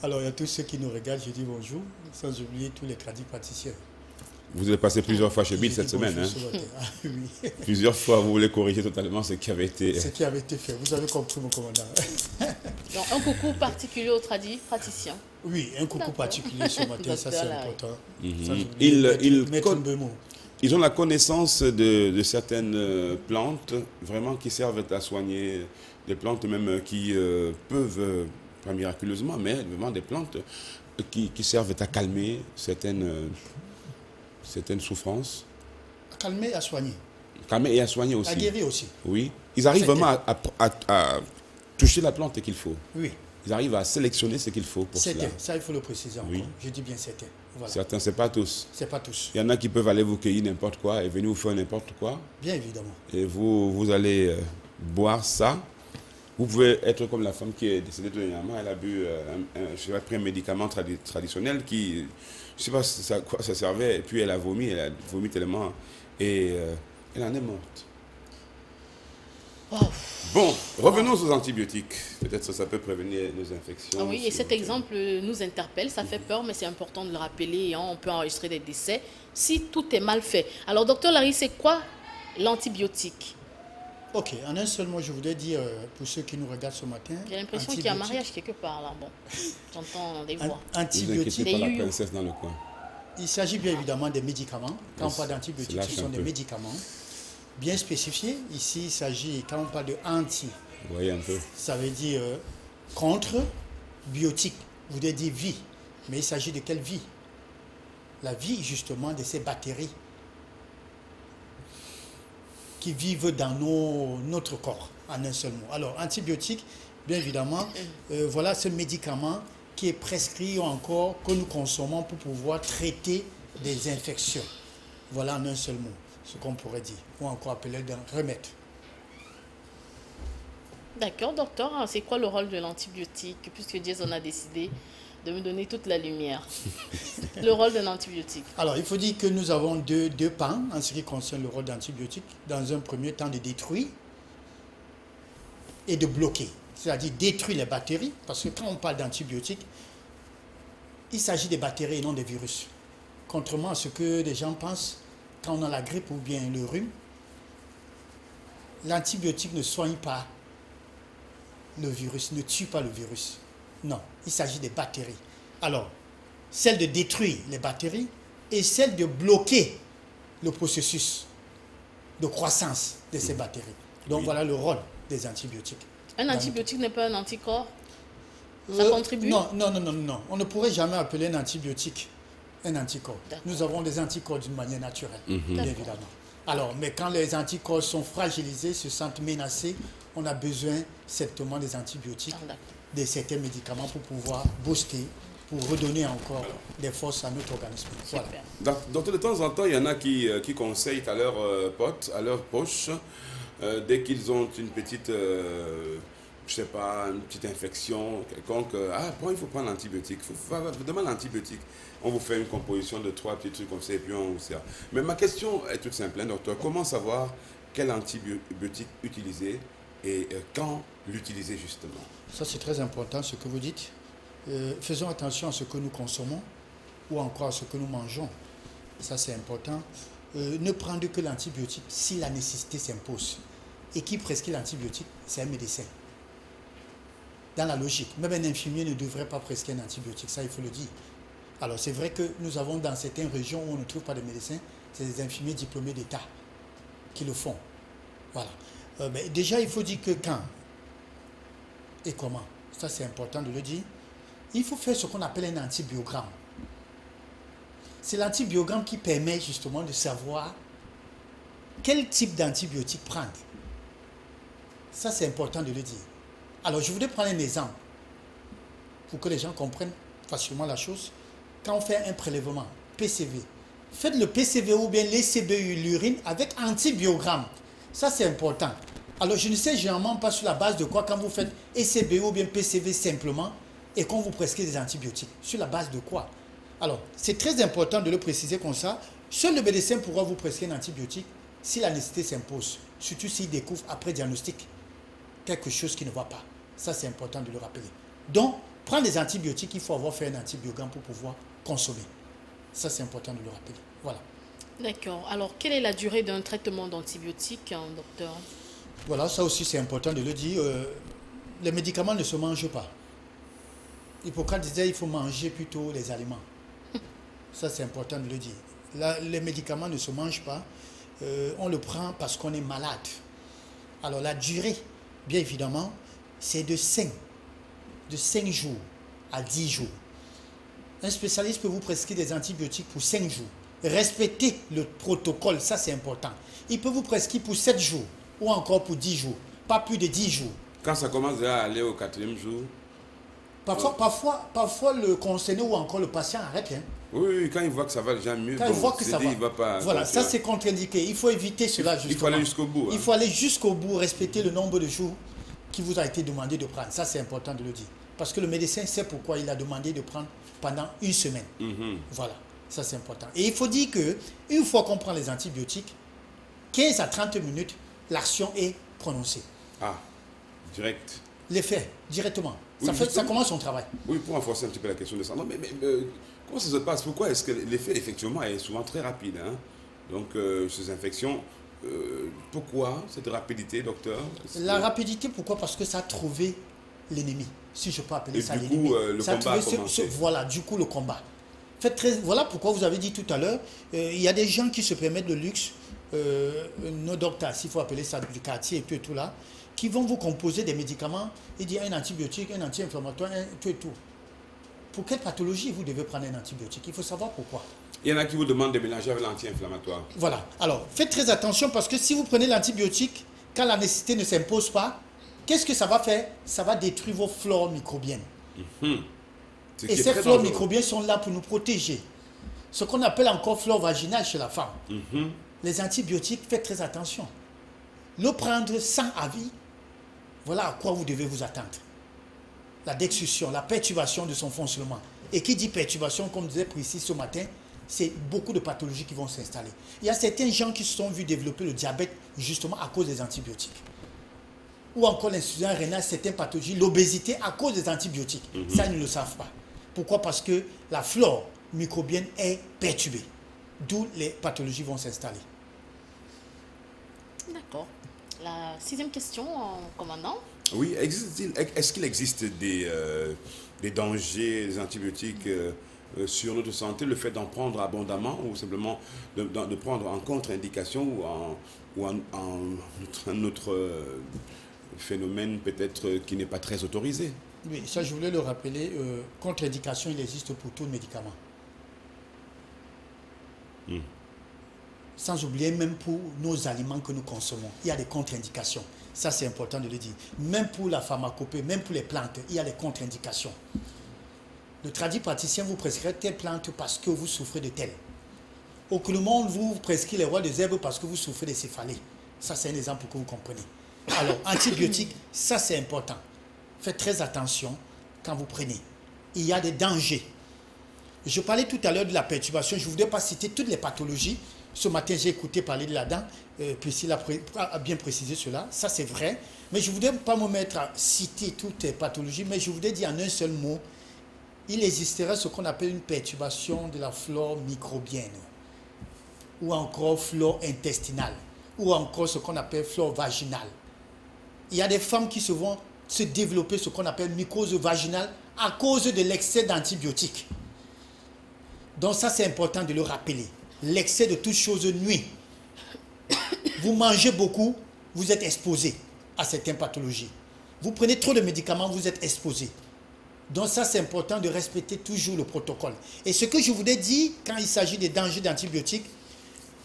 Alors, il y a tous ceux qui nous regardent, je dis bonjour, sans oublier tous les praticiens. Vous êtes passé plusieurs fois chez Bill cette semaine. Hein? Ah, oui. Plusieurs fois, vous voulez corriger totalement ce qui avait été... Ce qui avait été fait. Vous avez compris, mon commandant. Donc, un coucou particulier aux praticiens. Oui, un coucou particulier ce matin, ça c'est important. Ils ont la connaissance de certaines plantes vraiment qui servent à soigner, des plantes même qui peuvent, pas miraculeusement, mais vraiment des plantes qui servent à calmer certaines souffrances. À calmer et à soigner. Calmer et à soigner aussi. À guérir aussi. Oui. Ils arrivent vraiment à toucher la plante qu'il faut. Oui. Ils arrivent à sélectionner ce qu'il faut pour cela. Ça, il faut le préciser encore. Oui. Je dis bien certains. Voilà. Certains, ce n'est pas tous. Ce n'est pas tous. Il y en a qui peuvent aller vous cueillir n'importe quoi et venir vous faire n'importe quoi. Bien évidemment. Et vous allez boire ça. Vous pouvez être comme la femme qui est décédée dernièrement. Elle a bu un médicament traditionnel qui, je ne sais pas à quoi ça servait, et puis elle a vomi tellement, et elle en est morte. Oh. Bon, revenons aux antibiotiques. Peut-être que ça peut prévenir nos infections. Ah oui, et cet exemple nous interpelle, ça fait peur, mais c'est important de le rappeler. Et on peut enregistrer des décès si tout est mal fait. Alors, docteur Larry, c'est quoi l'antibiotique? Ok, en un seul mot, je voudrais dire, pour ceux qui nous regardent ce matin... J'ai l'impression qu'il y a un mariage quelque part là. Bon, j'entends des voix. Antibiotiques. Pas la princesse dans le coin. Il s'agit bien évidemment des médicaments. Quand on parle d'antibiotiques, ce sont des médicaments bien spécifiés. Ici, il s'agit, quand on parle de anti, voyez un peu. Ça veut dire contre, biotique, vous voulez dire vie. Mais il s'agit de quelle vie? La vie, justement, de ces bactéries qui vivent dans notre corps, en un seul mot. Alors, antibiotiques, bien évidemment, voilà ce médicament qui est prescrit ou encore que nous consommons pour pouvoir traiter des infections. Voilà en un seul mot, ce qu'on pourrait dire, ou encore appeler d'un remède. D'accord, docteur, c'est quoi le rôle de l'antibiotique, puisque Jason a décidé de me donner toute la lumière? Le rôle d'un antibiotique. Alors, il faut dire que nous avons deux pans en ce qui concerne le rôle d'antibiotique. Dans un premier temps, de détruire et de bloquer. C'est-à-dire détruire les bactéries, parce que quand on parle d'antibiotiques, il s'agit des bactéries et non des virus. Contrairement à ce que les gens pensent, quand on a la grippe ou bien le rhume, l'antibiotique ne soigne pas le virus, ne tue pas le virus. Non, il s'agit des bactéries. Alors, celle de détruire les bactéries et celle de bloquer le processus de croissance de ces bactéries. Donc voilà le rôle des antibiotiques. Un antibiotique n'est pas un anticorps? Ça contribue? Non. On ne pourrait jamais appeler un antibiotique un anticorps. Nous avons des anticorps d'une manière naturelle, bien évidemment. Alors, mais quand les anticorps sont fragilisés, se sentent menacés, on a besoin certainement des antibiotiques, de certains médicaments pour pouvoir booster, pour redonner encore des forces à notre organisme. Voilà. Donc, de temps en temps, il y en a qui conseillent à leurs potes, à leurs proches, dès qu'ils ont une petite, je sais pas, une petite infection quelconque, il faut prendre l'antibiotique, vous demandez l'antibiotique. On vous fait une composition de 3 petits trucs comme ça et puis on vous sert. Mais ma question est toute simple, hein, docteur. Comment savoir quel antibiotique utiliser et quand l'utiliser justement? Ça, c'est très important ce que vous dites. Faisons attention à ce que nous consommons ou encore à ce que nous mangeons. Ça, c'est important. Ne prendre que l'antibiotique si la nécessité s'impose. Et qui prescrit l'antibiotique? C'est un médecin. Dans la logique, même un infirmier ne devrait pas prescrire un antibiotique, ça il faut le dire. Alors c'est vrai que nous avons dans certaines régions où on ne trouve pas de médecins, c'est des infirmiers diplômés d'État qui le font. Voilà. Mais déjà il faut dire que quand et comment, ça c'est important de le dire, il faut faire ce qu'on appelle un antibiogramme. C'est l'antibiogramme qui permet justement de savoir quel type d'antibiotique prendre. Ça c'est important de le dire. Alors, je voudrais prendre un exemple pour que les gens comprennent facilement la chose. Quand on fait un prélèvement, PCV, faites le PCV ou bien l'ECBU, l'urine, avec antibiogramme. Ça, c'est important. Alors, je ne sais généralement pas sur la base de quoi, quand vous faites ECBU ou bien PCV simplement, et qu'on vous prescrit des antibiotiques. Sur la base de quoi? Alors, c'est très important de le préciser comme ça. Seul le médecin pourra vous prescrire un antibiotique si la nécessité s'impose, surtout s'il découvre après diagnostic quelque chose qui ne va pas. Ça, c'est important de le rappeler. Donc, prendre des antibiotiques, il faut avoir fait un antibiogramme pour pouvoir consommer. Ça, c'est important de le rappeler. Voilà. D'accord. Alors, quelle est la durée d'un traitement d'antibiotiques, hein, docteur? Voilà, ça aussi, c'est important de le dire. Les médicaments ne se mangent pas. Hippocrate disait qu'il faut manger plutôt les aliments. Ça, c'est important de le dire. Là, les médicaments ne se mangent pas. On le prend parce qu'on est malade. Alors, la durée, bien évidemment, c'est de 5 jours à 10 jours. Un spécialiste peut vous prescrire des antibiotiques pour 5 jours. Respectez le protocole, ça c'est important. Il peut vous prescrire pour 7 jours ou encore pour 10 jours, pas plus de 10 jours. Quand ça commence à aller au 4e jour? Parfois le concerné ou encore le patient arrête. Hein. Oui, quand il voit que ça va déjà mieux, quand il voit que ça va. Il va pas. Voilà, ça c'est contre-indiqué. Il faut éviter cela justement. Il faut aller jusqu'au bout. Hein. Il faut aller jusqu'au bout, respecter le nombre de jours qui vous a été demandé de prendre. Ça c'est important de le dire. Parce que le médecin sait pourquoi il a demandé de prendre pendant une semaine. Voilà, ça c'est important. Et il faut dire que une fois qu'on prend les antibiotiques, 15 à 30 minutes, l'action est prononcée. Ah, direct. L'effet, directement. Oui, Ça commence son travail. Oui, pour renforcer un petit peu la question de ça. Non, mais comment ça se passe? Pourquoi est-ce que l'effet, effectivement, est souvent très rapide, hein? Donc, ces infections, pourquoi cette rapidité, docteur? La rapidité, pourquoi? Parce que ça a trouvé l'ennemi, si je peux appeler ça l'ennemi. Du coup, le combat a commencé. Voilà, du coup, le combat. Voilà pourquoi vous avez dit tout à l'heure, il y a des gens qui se permettent le luxe, nos docteurs, s'il faut appeler ça du quartier et tout là, qui vont vous composer des médicaments, il dit un antibiotique, un anti-inflammatoire, tout et tout. Pour quelle pathologie vous devez prendre un antibiotique? Il faut savoir pourquoi. Il y en a qui vous demandent de mélanger avec l'anti-inflammatoire. Voilà. Alors, faites très attention parce que si vous prenez l'antibiotique, quand la nécessité ne s'impose pas, qu'est-ce que ça va faire? Ça va détruire vos flores microbiennes. Et ces flores microbiennes sont là pour nous protéger. Ce qu'on appelle encore flore vaginale chez la femme. Les antibiotiques, faites très attention. Le prendre sans avis, voilà à quoi vous devez vous attendre. La destruction, la perturbation de son fonctionnement. Et qui dit perturbation, comme disait Priscille ce matin, c'est beaucoup de pathologies qui vont s'installer. Il y a certains gens qui se sont vus développer le diabète justement à cause des antibiotiques. Ou encore l'insuffisance rénale, certaines pathologies, l'obésité à cause des antibiotiques. Ça, ils ne le savent pas. Pourquoi? Parce que la flore microbienne est perturbée. D'où les pathologies vont s'installer. D'accord. La 6e question, commandant. Oui, est-ce qu'il existe des dangers des antibiotiques sur notre santé, le fait d'en prendre abondamment ou simplement de prendre en contre-indication ou un autre phénomène peut-être qui n'est pas très autorisé? Oui, ça je voulais le rappeler, contre-indication il existe pour tout médicament. Sans oublier même pour nos aliments que nous consommons, il y a des contre-indications. Ça c'est important de le dire. Même pour la pharmacopée, même pour les plantes, il y a des contre-indications. Le tradipraticien vous prescrit telle plante parce que vous souffrez de telle. Aucunement vous prescrit les rois des herbes parce que vous souffrez de céphalées. Ça c'est un exemple pour que vous compreniez. Alors, antibiotiques, ça c'est important. Faites très attention quand vous prenez. Il y a des dangers. Je parlais tout à l'heure de la perturbation. Je ne voudrais pas citer toutes les pathologies. Ce matin, j'ai écouté parler de la dent. Priscille a bien précisé cela. Ça, c'est vrai. Mais je ne voudrais pas me mettre à citer toutes les pathologies. Mais je voudrais dire en un seul mot, il existerait ce qu'on appelle une perturbation de la flore microbienne. Ou encore flore intestinale. Ou encore ce qu'on appelle flore vaginale. Il y a des femmes qui se vont se développer ce qu'on appelle mycose vaginale à cause de l'excès d'antibiotiques. Donc ça, c'est important de le rappeler. L'excès de toutes choses nuit. Vous mangez beaucoup, vous êtes exposé à certaines pathologies. Vous prenez trop de médicaments, vous êtes exposé. Donc ça, c'est important de respecter toujours le protocole. Et ce que je voulais dire, quand il s'agit des dangers d'antibiotiques,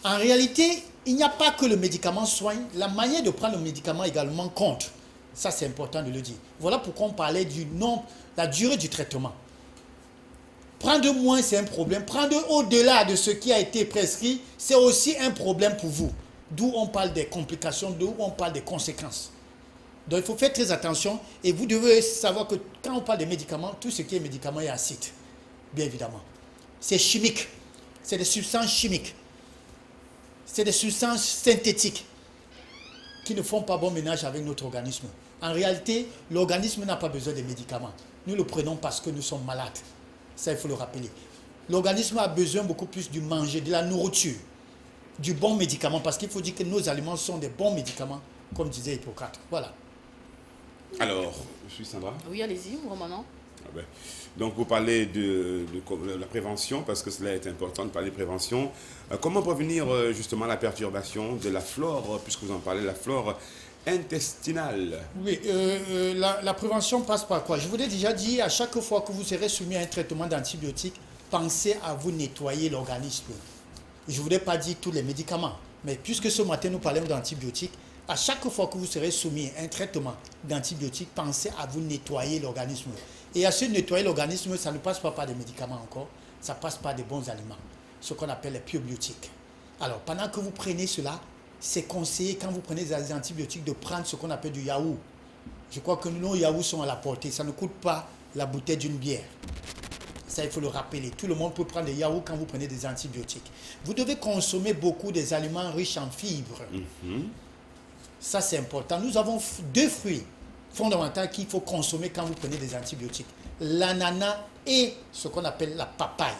en réalité, il n'y a pas que le médicament soigne. La manière de prendre le médicament également compte. Ça, c'est important de le dire. Voilà pourquoi on parlait du nombre, la durée du traitement. Prendre moins, c'est un problème. Prendre au-delà de ce qui a été prescrit, c'est aussi un problème pour vous. D'où on parle des complications, d'où on parle des conséquences. Donc, il faut faire très attention. Et vous devez savoir que quand on parle des médicaments, tout ce qui est médicament est acide. Bien évidemment. C'est chimique. C'est des substances chimiques. C'est des substances synthétiques qui ne font pas bon ménage avec notre organisme. En réalité, l'organisme n'a pas besoin des médicaments. Nous le prenons parce que nous sommes malades. Ça, il faut le rappeler. L'organisme a besoin beaucoup plus du manger, de la nourriture, du bon médicament, parce qu'il faut dire que nos aliments sont des bons médicaments, comme disait Hippocrate. Voilà. Alors, je suis Sandra. Oui, allez-y, Romanon. Ah ben. Donc, vous parlez de la prévention, parce que cela est important de parler de prévention. Comment prévenir justement la perturbation de la flore, puisque vous en parlez, la flore intestinale? Oui, la prévention passe par quoi? Je vous l'ai déjà dit, à chaque fois que vous serez soumis à un traitement d'antibiotiques, pensez à vous nettoyer l'organisme. Je ne voudrais pas dire tous les médicaments, mais puisque ce matin nous parlons d'antibiotiques, à chaque fois que vous serez soumis à un traitement d'antibiotiques, pensez à vous nettoyer l'organisme. Et à se nettoyer l'organisme, ça ne passe pas par des médicaments encore, ça passe par des bons aliments, ce qu'on appelle les probiotiques. Alors, pendant que vous prenez cela, c'est conseillé, quand vous prenez des antibiotiques, de prendre ce qu'on appelle du yaourt. Je crois que nos yaourts sont à la portée, ça ne coûte pas la bouteille d'une bière. Ça, il faut le rappeler. Tout le monde peut prendre des yaourts quand vous prenez des antibiotiques. Vous devez consommer beaucoup des aliments riches en fibres. Ça, c'est important. Nous avons deux fruits fondamentaux qu'il faut consommer quand vous prenez des antibiotiques. L'ananas et ce qu'on appelle la papaye.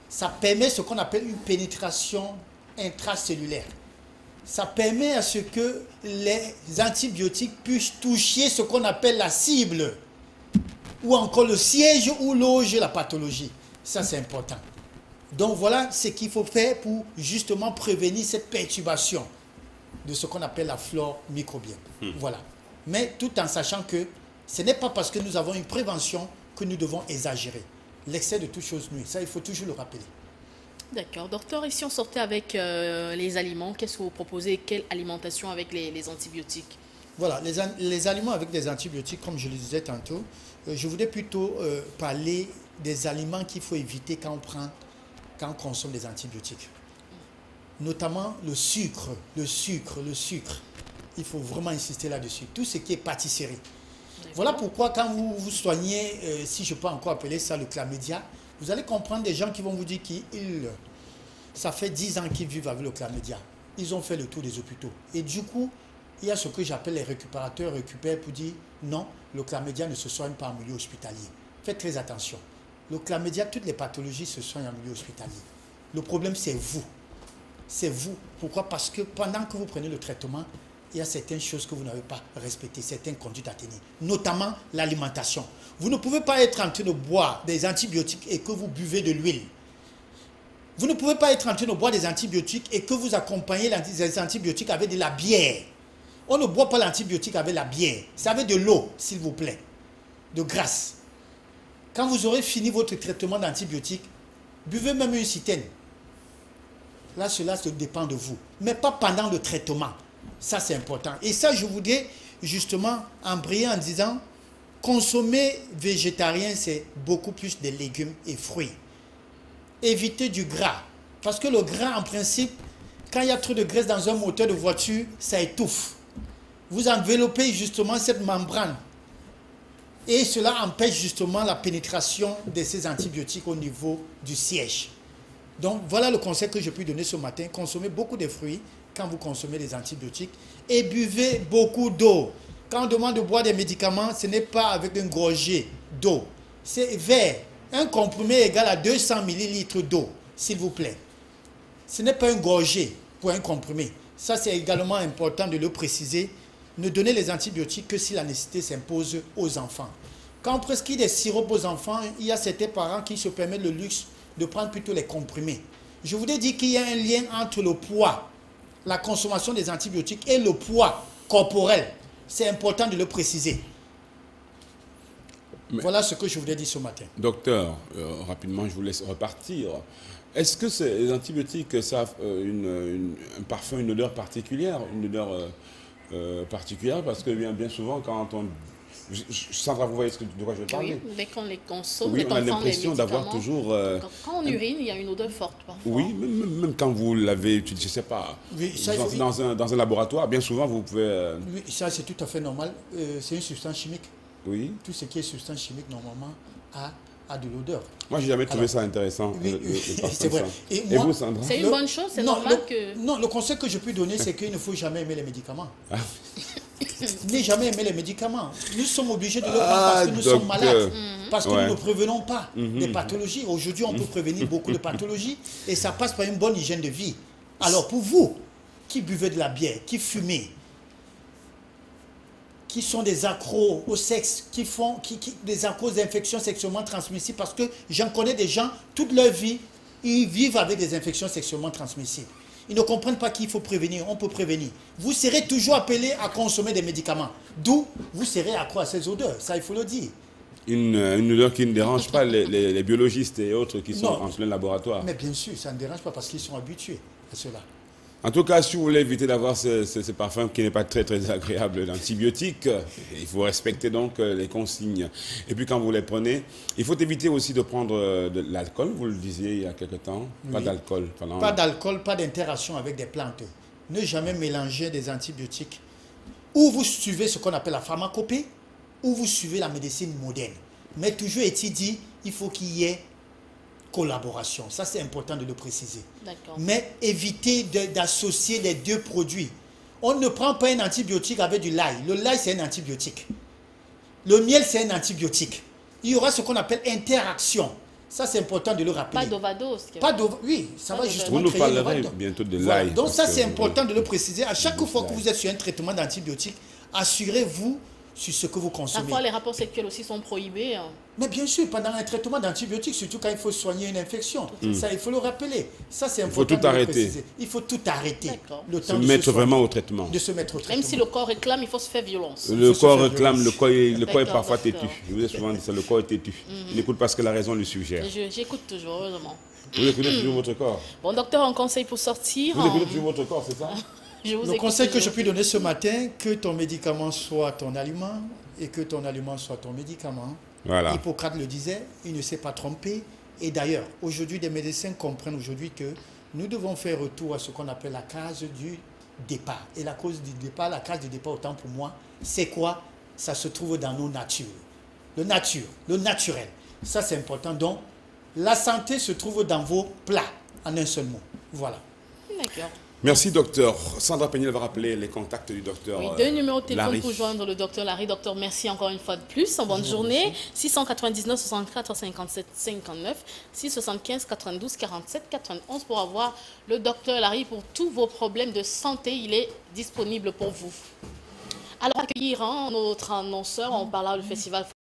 Ça permet ce qu'on appelle une pénétration intracellulaire. Ça permet à ce que les antibiotiques puissent toucher ce qu'on appelle la cible, ou encore le siège où loge la pathologie. Ça, c'est important. Donc, voilà ce qu'il faut faire pour justement prévenir cette perturbation de ce qu'on appelle la flore microbienne. Voilà. Mais tout en sachant que ce n'est pas parce que nous avons une prévention que nous devons exagérer. L'excès de toute chose nuit. Ça, il faut toujours le rappeler. D'accord. Docteur, et si on sortait avec les aliments, qu'est-ce que vous proposez? Quelle alimentation avec les antibiotiques? Voilà, les aliments avec des antibiotiques, comme je le disais tantôt, je voudrais plutôt parler des aliments qu'il faut éviter quand on consomme des antibiotiques. Notamment le sucre. Il faut vraiment insister là-dessus. Tout ce qui est pâtisserie. Voilà pourquoi quand vous vous soignez, si je peux encore appeler ça le chlamydia, vous allez comprendre des gens qui vont vous dire que ça fait 10 ans qu'ils vivent avec le chlamydia. Ils ont fait le tour des hôpitaux. Et du coup, il y a ce que j'appelle les récupérateurs récupèrent pour dire non, le chlamydia ne se soigne pas en milieu hospitalier. Faites très attention. Le chlamydia, toutes les pathologies se soignent en milieu hospitalier. Le problème, c'est vous. C'est vous. Pourquoi? Parce que pendant que vous prenez le traitement, il y a certaines choses que vous n'avez pas respectées, certaines conduites à tenir, notamment l'alimentation. Vous ne pouvez pas être en train de boire des antibiotiques et que vous buvez de l'huile. Vous ne pouvez pas être en train de boire des antibiotiques et que vous accompagnez les antibiotiques avec de la bière. On ne boit pas l'antibiotique avec la bière. C'est avec de l'eau, s'il vous plaît, de grâce. Quand vous aurez fini votre traitement d'antibiotiques, buvez même une citerne. Là, cela dépend de vous. Mais pas pendant le traitement. Ça, c'est important. Et ça, je voudrais justement embrayer en disant, consommer végétarien, c'est beaucoup plus de légumes et fruits. Évitez du gras. Parce que le gras, en principe, quand il y a trop de graisse dans un moteur de voiture, ça étouffe. Vous enveloppez justement cette membrane. Et cela empêche justement la pénétration de ces antibiotiques au niveau du siège. Donc, voilà le conseil que je peux donner ce matin. Consommez beaucoup de fruits quand vous consommez des antibiotiques et buvez beaucoup d'eau. Quand on demande de boire des médicaments, ce n'est pas avec une gorgée d'eau. C'est vers un comprimé égal à 200 ml d'eau, s'il vous plaît. Ce n'est pas une gorgée pour un comprimé. Ça, c'est également important de le préciser. Ne donnez les antibiotiques que si la nécessité s'impose aux enfants. Quand on prescrit des siropes aux enfants, il y a certains parents qui se permettent le luxe de prendre plutôt les comprimés. Je voudrais dire qu'il y a un lien entre le poids, la consommation des antibiotiques et le poids corporel. C'est important de le préciser. Mais voilà ce que je voulais dire ce matin. Docteur, rapidement, je vous laisse repartir. Est-ce que ces antibiotiques, ça a un parfum, une odeur particulière, particulière, parce que bien souvent, quand on... Sandra, vous voyez de quoi je veux parler? Oui, dès qu'on les consomme, oui, on a l'impression d'avoir toujours... quand on urine, il y a une odeur forte parfois. Oui, même quand vous l'avez utilisé, je ne sais pas, oui, ça, dans un laboratoire, bien souvent, vous pouvez... Oui, ça c'est tout à fait normal. C'est une substance chimique. Oui. Tout ce qui est substance chimique, normalement, a de l'odeur. Moi, je n'ai jamais trouvé ça intéressant. Oui, c'est vrai. Et vous, Sandra? C'est une bonne chose, c'est normal que... Non, le conseil que je peux donner, c'est qu'il ne faut jamais aimer les médicaments. n'ai jamais aimé les médicaments. Nous sommes obligés de le prendre parce que nous sommes malades. Parce que nous ne prévenons pas des pathologies. Aujourd'hui, on peut prévenir beaucoup de pathologies et ça passe par une bonne hygiène de vie. Alors, pour vous, qui buvez de la bière, qui fumez, qui sont des accros au sexe, des accros d'infections sexuellement transmissibles, parce que j'en connais des gens, toute leur vie, ils vivent avec des infections sexuellement transmissibles. Ils ne comprennent pas qu'il faut prévenir, on peut prévenir. Vous serez toujours appelé à consommer des médicaments. D'où vous serez accro à ces odeurs, ça il faut le dire. Une odeur qui ne dérange pas les biologistes et autres qui sont en plein laboratoire. Mais bien sûr, ça ne dérange pas parce qu'ils sont habitués à cela. En tout cas, si vous voulez éviter d'avoir ce parfum qui n'est pas très très agréable d'antibiotiques, il faut respecter donc les consignes. Et puis quand vous les prenez, il faut éviter aussi de prendre de l'alcool, vous le disiez il y a quelque temps. Oui. Pas d'alcool. Pas d'alcool, pas d'interaction avec des plantes. Ne jamais mélanger des antibiotiques. Ou vous suivez ce qu'on appelle la pharmacopée, ou vous suivez la médecine moderne. Mais toujours est-il dit, il faut qu'il y ait collaboration. Ça, c'est important de le préciser. Mais évitez d'associer les deux produits. On ne prend pas un antibiotique avec du l'ail. Le l'ail, c'est un antibiotique. Le miel, c'est un antibiotique. Il y aura ce qu'on appelle interaction. Ça, c'est important de le rappeler. Pas d'overdose. Oui, ça va justement créer une overdose. Vous nous parlerez bientôt de l'ail. Donc ça, c'est important de le préciser. À chaque fois que vous êtes sur un traitement d'antibiotique, assurez-vous sur ce que vous consommez. Parfois, les rapports sexuels aussi sont prohibés. Mais bien sûr, pendant un traitement d'antibiotiques, surtout quand il faut soigner une infection. Ça, il faut le rappeler. Ça, c'est important. Il faut tout arrêter. Il faut tout arrêter. Le temps se mettre vraiment au traitement. De se mettre au traitement. Même si le corps réclame, il faut se faire violence. Le corps réclame, le corps est parfois têtu. Je vous ai souvent dit ça, le corps est têtu. Il n'écoute pas ce que la raison lui suggère. J'écoute toujours, heureusement. Vous écoutez toujours votre corps? Bon, docteur, un conseil pour sortir. Vous écoutez toujours votre corps, c'est ça? Le conseil que je puis donner ce matin, que ton médicament soit ton aliment et que ton aliment soit ton médicament. Voilà. Hippocrate le disait, il ne s'est pas trompé. Et d'ailleurs, aujourd'hui, des médecins comprennent aujourd'hui que nous devons faire retour à ce qu'on appelle la case du départ. Et la case du départ, autant pour moi, c'est quoi? Ça se trouve dans nos natures. Le naturel. Ça, c'est important. Donc, la santé se trouve dans vos plats, en un seul mot. Voilà. D'accord. Merci, docteur. Sandra Péniel va rappeler les contacts du docteur. Oui, deux numéros de téléphone Larry pour joindre le docteur Larry. Docteur, merci encore une fois de plus. Bonne journée. 699 64 57 59, 675 92 47 91 pour avoir le docteur Larry pour tous vos problèmes de santé. Il est disponible pour vous. Alors, accueillir notre annonceur, on parlera du festival